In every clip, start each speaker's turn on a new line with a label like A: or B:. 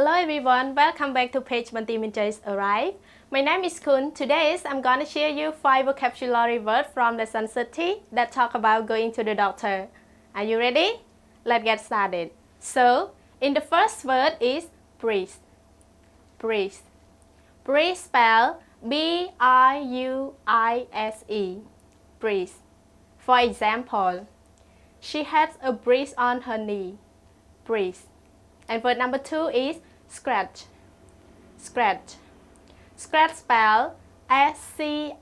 A: Hello everyone, welcome back to page Multimedia Arrive. My name is Kun. Today I'm going to share you 5 vocabulary words from lesson 30 that talk about going to the doctor. Are you ready? Let's get started. So, in the first word is breathe. Breathe. Breathe spelled B-R-U-I-S-E. Breathe. For example, she has a bruise on her knee. Breathe. And word number 2 is scratch. Scratch. Scratch spelled S-C-R-A-T-C-H.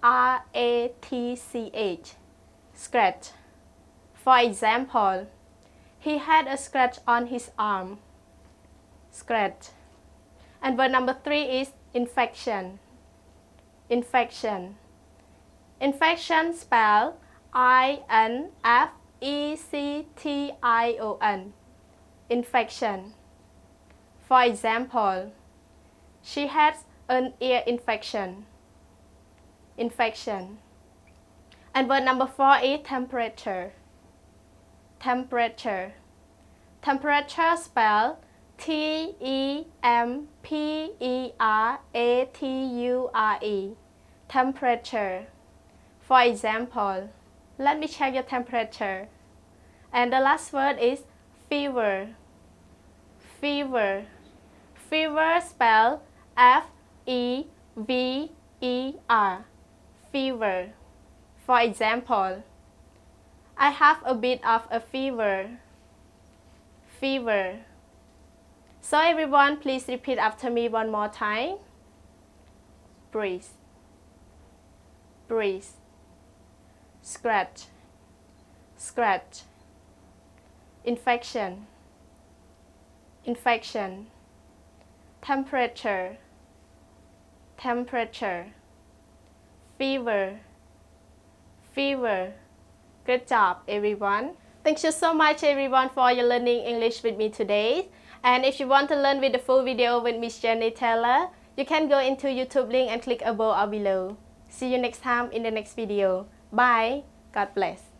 A: Scratch. For example, he had a scratch on his arm. Scratch. And word number 3 is infection. Infection. Infection spelled I-N-F-E-C-T-I-O-N. Infection. For example, she has an ear infection. Infection. And word number 4 is temperature. Temperature. Temperature spelled T-E-M-P-E-R-A-T-U-R-E. Temperature. For example, let me check your temperature. And the last word is fever. Fever. Fever spelled F-E-V-E-R. Fever. For example, I have a bit of a fever. Fever. So everyone, please repeat after me one more time. Breathe. Breathe. Scratch. Scratch. Infection. Infection. Temperature. Temperature. Fever. Fever. Good job, everyone. Thank you so much, everyone, for your learning English with me today. And if you want to learn with the full video with Miss Jenny Taylor, you can go into YouTube link and click above or below. See you next time in the next video. Bye. God bless.